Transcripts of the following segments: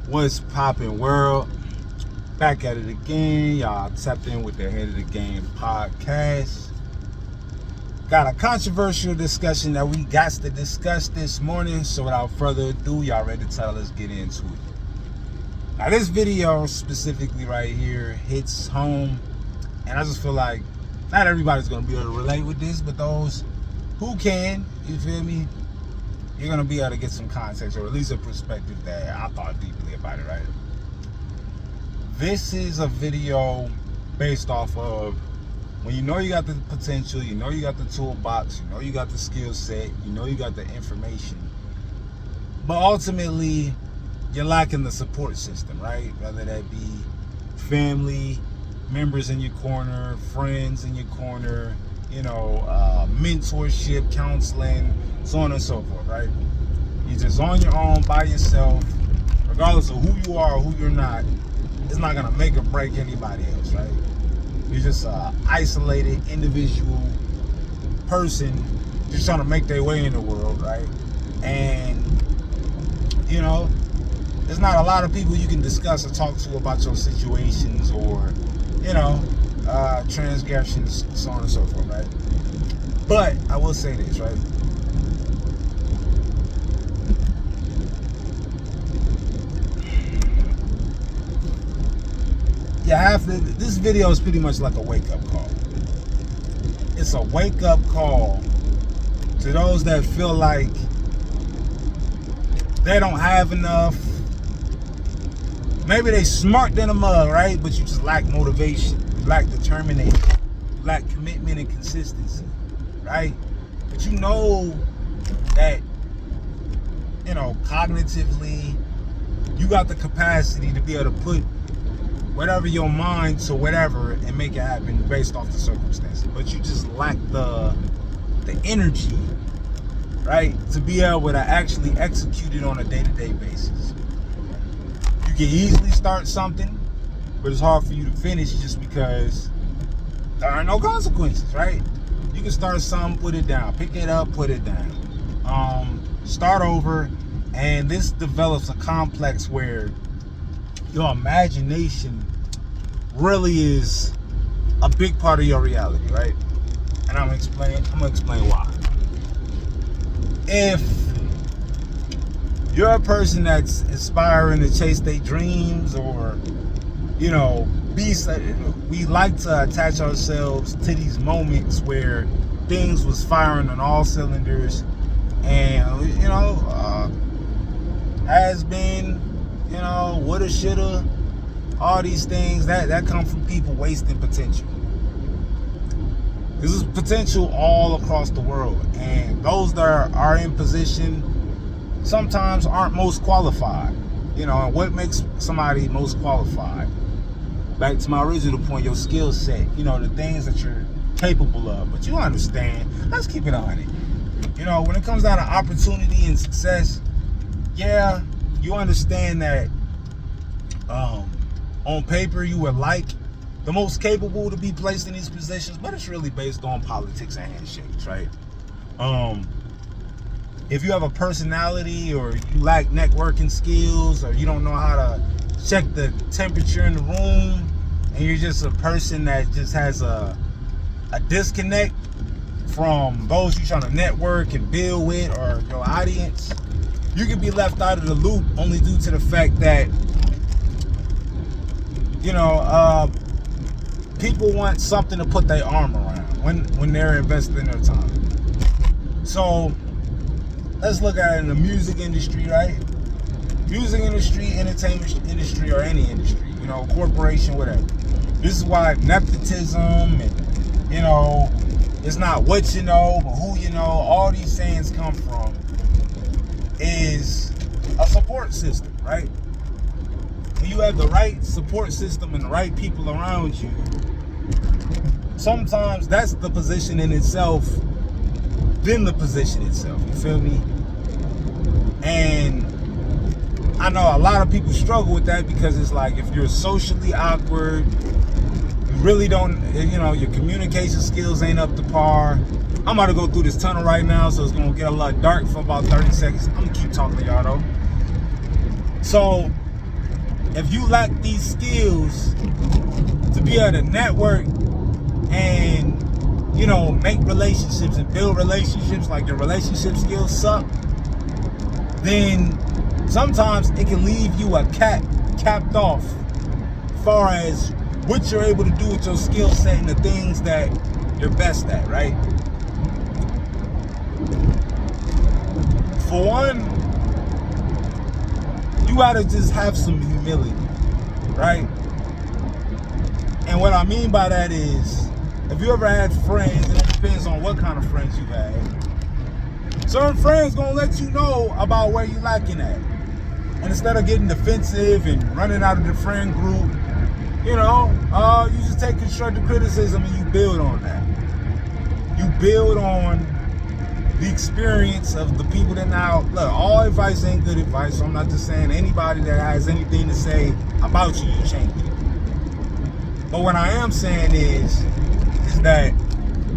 What's poppin', world? Back at it again. Y'all tapped in with the Head of the Game podcast. Got a controversial discussion that we got to discuss this morning. So without further ado, y'all ready to tell? Let's get into it. Now this video specifically right here hits home, and I just feel like not everybody's gonna be able to relate with this, but those who can, you feel me? You're gonna be able to get some context, or at least a perspective that I thought deeply about it, right? This is a video based off of when you know you got the potential, you know you got the toolbox, you know you got the skill set, you know you got the information, but ultimately you're lacking the support system, right? Whether that be family, members in your corner, friends in your corner, mentorship, counseling, so on and so forth, right? You're just on your own by yourself, regardless of who you are or who you're not. It's not gonna make or break anybody else, right? You're just an isolated individual person just trying to make their way in the world, right? And there's not a lot of people you can discuss or talk to about your situations or transgressions, so on and so forth, right? But I will say this, right? This video is pretty much like a wake-up call. It's a wake-up call to those that feel like they don't have enough. Maybe they smart than a mug, right? But you just lack motivation, you lack determination, you lack commitment and consistency, right? But you know that, cognitively, you got the capacity to be able to put whatever your mind to whatever and make it happen based off the circumstances. But you just lack the energy, right? To be able to actually execute it on a day-to-day basis. You can easily start something, but it's hard for you to finish just because there are no consequences, right? You can start something, put it down, pick it up, put it down. Start over, and this develops a complex where your imagination really is a big part of your reality, right? And I'm gonna explain why. If you're a person that's aspiring to chase their dreams, or we like to attach ourselves to these moments where things was firing on all cylinders, and has been, woulda, shoulda, all these things that come from people wasting potential. This is potential all across the world, and those that are in position sometimes aren't most qualified. And what makes somebody most qualified? Back to my original point, your skill set, the things that you're capable of. But you understand, let's keep it on it. When it comes down to opportunity and success, yeah, you understand that on paper you would like the most capable to be placed in these positions, but it's really based on politics and handshakes, right? If you have a personality, or you lack networking skills, or you don't know how to check the temperature in the room, and you're just a person that just has a disconnect from those you're trying to network and build with, or your audience, you can be left out of the loop only due to the fact that people want something to put their arm around when they're investing their time. So let's look at it in the music industry, right? Music industry, entertainment industry, or any industry, corporation, whatever. This is why nepotism and it's not what you know, but who you know, all these sayings come from is a support system, right? When you have the right support system and the right people around you, sometimes that's the position in itself, then the position itself, you feel me? And I know a lot of people struggle with that, because it's like, if you're socially awkward, you really don't, your communication skills ain't up to par. I'm about to go through this tunnel right now, so it's gonna get a lot dark for about 30 seconds. I'm gonna keep talking to y'all though. So if you lack these skills to be able to network and, you know, make relationships and build relationships, like your relationship skills suck, then sometimes it can leave you capped off as far as what you're able to do with your skill set and the things that you're best at, right? For one, you gotta just have some humility, right? And what I mean by that is, if you ever had friends, and it depends on what kind of friends you had, certain friends gonna let you know about where you lacking at. And instead of getting defensive and running out of the friend group, you know, you just take constructive criticism and you build on that. You build on the experience of the people that now, look, all advice ain't good advice, so I'm not just saying anybody that has anything to say about you, you change it. But what I am saying is that,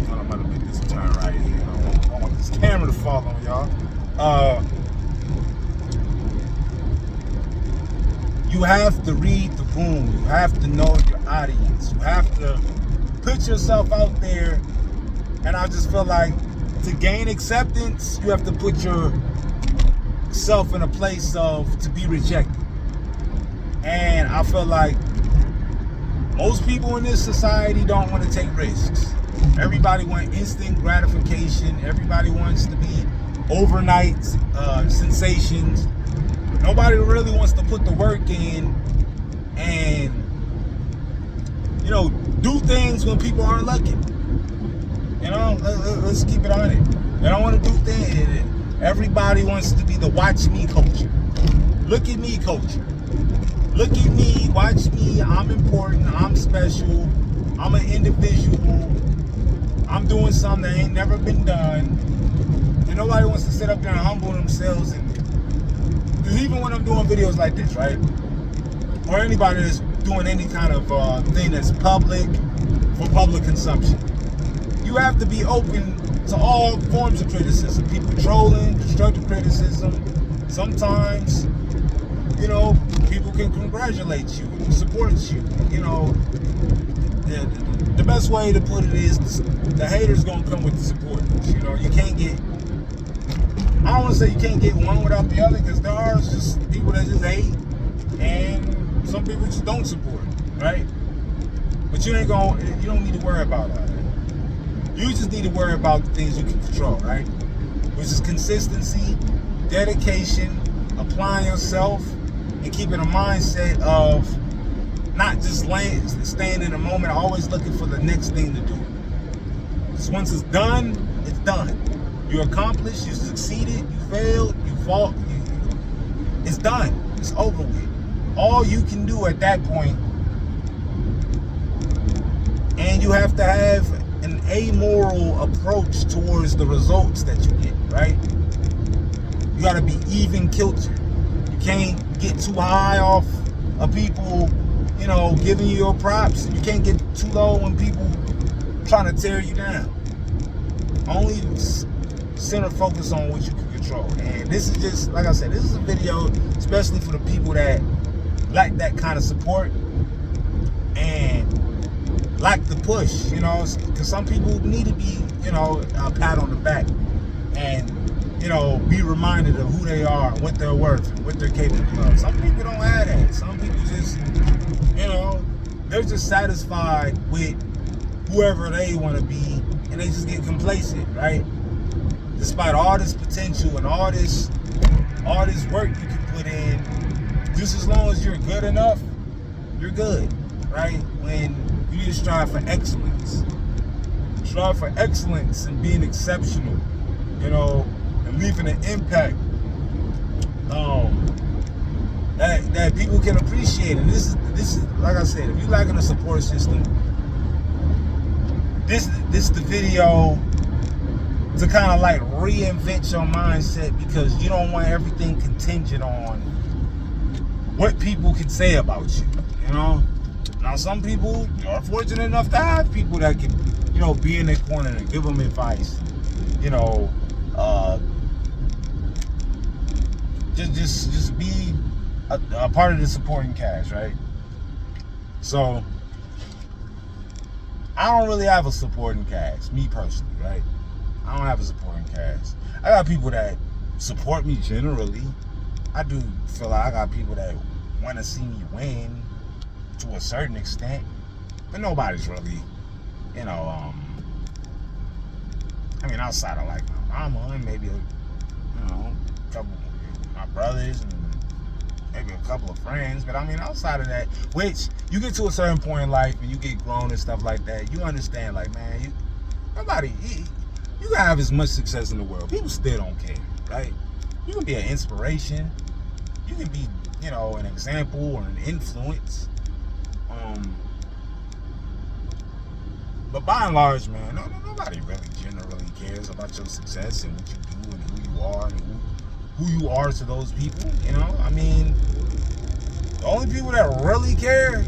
well, I'm gonna make this turn right here. I don't want this camera to fall on y'all. You have to read the room. You have to know your audience. You have to put yourself out there. And I just feel like to gain acceptance, you have to put yourself in a place of to be rejected. And I feel like most people in this society don't want to take risks. Everybody wants instant gratification. Everybody wants to be overnight sensations. Nobody really wants to put the work in and, you know, do things when people aren't looking. You know, let's keep it on it. They don't want to do things. Everybody wants to be the watch me culture. Look at me culture. Look at me, watch me, I'm important, I'm special, I'm an individual, I'm doing something that ain't never been done. And nobody wants to sit up there and humble themselves. Because even when I'm doing videos like this, right, or anybody that's doing any kind of thing that's public, for public consumption, you have to be open to all forms of criticism. People trolling, constructive criticism. Sometimes, you know, people can congratulate you, support you. You know, the best way to put it is the haters gonna come with the supporters. You know, you can't get, I don't want to say you can't get one without the other, because there are just people that just hate, and some people just don't support, right? But you don't need to worry about that. You just need to worry about the things you can control, right? Which is consistency, dedication, applying yourself, and keeping a mindset of not just staying in the moment, always looking for the next thing to do. Because once it's done, it's done. You accomplished, you succeeded, you failed, you fought, it's done. It's over with. All you can do at that point, and you have to have an amoral approach towards the results that you get, right? You gotta be even kilter. You can't get too high off of people, you know, giving you your props. You can't get too low when people trying to tear you down. Only center focus on what you can control. And this is just, like I said, this is a video especially for the people that lack that kind of support and lack the push, you know, because some people need to be, you know, a pat on the back and, you know, be reminded of who they are, what they're worth, and what they're capable of. Some people don't have that. Some people just, you know, they're just satisfied with whoever they want to be, and they just get complacent, right? Despite all this potential and all this work you can put in, just as long as you're good enough, you're good, right? When you need to strive for excellence. Strive for excellence and being exceptional, you know, and leaving an impact that people can appreciate. And this is like I said, if you're lacking a support system, this is the video to kind of like reinvent your mindset, because you don't want everything contingent on what people can say about you, you know? Now, some people are fortunate enough to have people that can, you know, be in their corner and give them advice, you know, just be a part of the supporting cast, right? So I don't really have a supporting cast, me personally, right? I don't have a supporting cast. I got people that support me generally. I do feel like I got people that want to see me win to a certain extent, but nobody's really, you know, I mean, outside of like my mama and maybe a couple of my brothers and maybe a couple of friends, but I mean, outside of that, which you get to a certain point in life and you get grown and stuff like that, you understand, like, man, you can have as much success in the world, people still don't care, right? You can be an inspiration, you can be, an example or an influence, but by and large, man, nobody really generally cares about your success and what you do and who you are and who you are to those people, I mean, the only people that really care